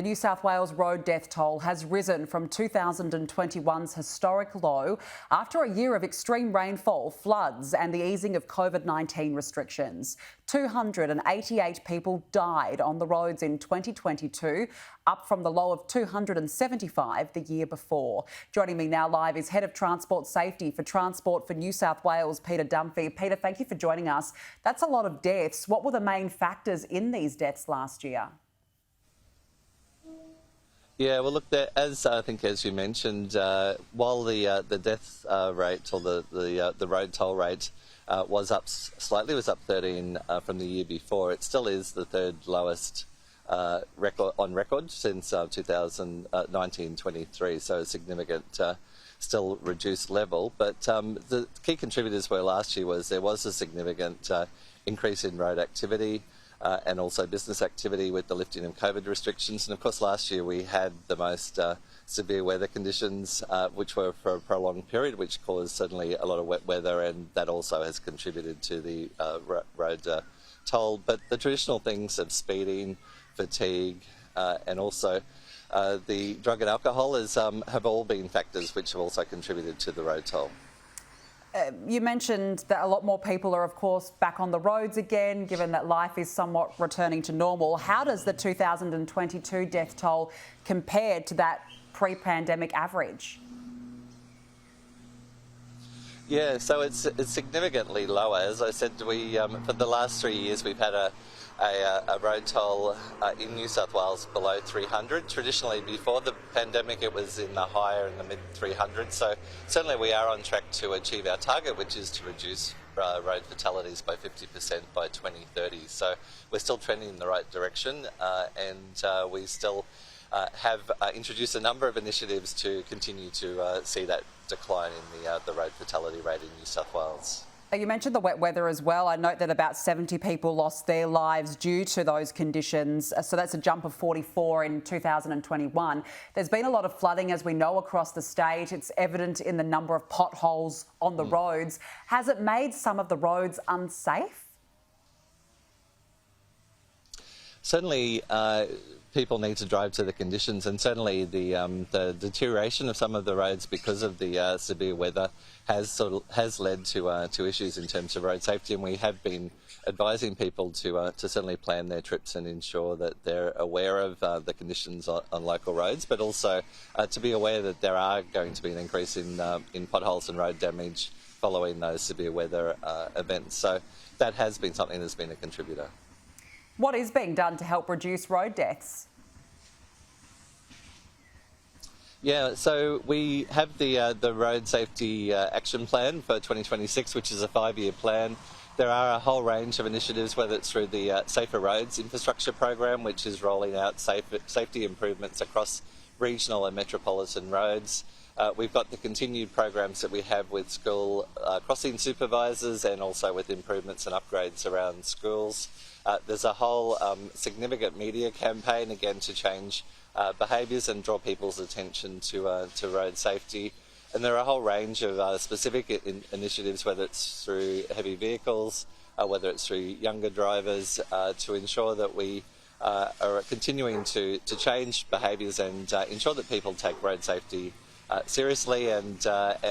The New South Wales road death toll has risen from 2021's historic low after a year of extreme rainfall, floods and the easing of COVID-19 restrictions. 288 people died on the roads in 2022, up from the low of 275 the year before. Joining me now live is Head of Transport Safety for Transport for New South Wales, Peter Dunphy. Peter, thank you for joining us. That's a lot of deaths. What were the main factors in these deaths last year? Yeah, well, look, as you mentioned, while the death rate or the road toll rate was up slightly, was up 13 from the year before, it still is the third lowest on record since 2019-23, so a significant, still reduced level. But the key contributors were last year there was a significant increase in road activity. And also business activity with the lifting of COVID restrictions. And of course, last year we had the most severe weather conditions, which were for a prolonged period, which caused certainly a lot of wet weather, and that also has contributed to the road toll. But the traditional things of speeding, fatigue, and also the drug and alcohol have all been factors which have also contributed to the road toll. You mentioned that a lot more people are, of course, back on the roads again, given that life is somewhat returning to normal. How does the 2022 death toll compare to that pre-pandemic average? Yeah, so it's significantly lower. As I said, we for the last 3 years we've had a road toll in New South Wales below 300. Traditionally, before the pandemic, it was in the mid 300s. So certainly we are on track to achieve our target, which is to reduce road fatalities by 50% by 2030. So we're still trending in the right direction, and we still have introduced a number of initiatives to continue to see that decline in the road fatality rate in New South Wales. You mentioned the wet weather as well. I note that about 70 people lost their lives due to those conditions. So that's a jump of 44 in 2021. There's been a lot of flooding, as we know, across the state. It's evident in the number of potholes on the roads. Has it made some of the roads unsafe? Certainly, people need to drive to the conditions, and certainly the deterioration of some of the roads because of the severe weather has led to issues in terms of road safety, and we have been advising people to certainly plan their trips and ensure that they're aware of the conditions on local roads, but also to be aware that there are going to be an increase in potholes and road damage following those severe weather events. So that has been something that's been a contributor. What is being done to help reduce road deaths? Yeah, so we have the Road Safety Action Plan for 2026, which is a 5-year plan. There are a whole range of initiatives, whether it's through the Safer Roads Infrastructure Program, which is rolling out safety improvements across regional and metropolitan roads. We've got the continued programs that we have with school crossing supervisors, and also with improvements and upgrades around schools. There's a whole significant media campaign, again, to change behaviours and draw people's attention to road safety. And there are a whole range of specific initiatives, whether it's through heavy vehicles, whether it's through younger drivers, to ensure that we are continuing to change behaviours and ensure that people take road safety seriously, and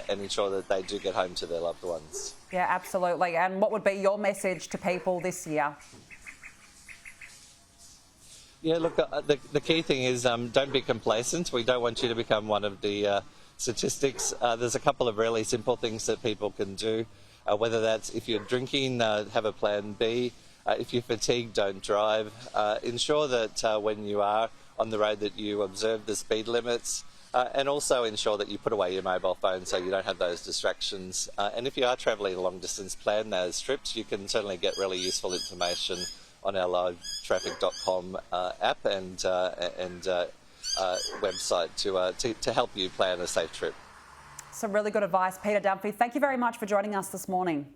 ensure that they do get home to their loved ones. Yeah, absolutely. And what would be your message to people this year? Yeah, look, the key thing is don't be complacent. We don't want you to become one of the statistics. There's a couple of really simple things that people can do, whether that's if you're drinking, have a plan B. If you're fatigued, don't drive. Ensure that when you are on the road that you observe the speed limits, and also ensure that you put away your mobile phone so you don't have those distractions. And if you are travelling a long distance, plan those trips. You can certainly get really useful information on our livetraffic.com app and website to help you plan a safe trip. Some really good advice, Peter Dunphy. Thank you very much for joining us this morning.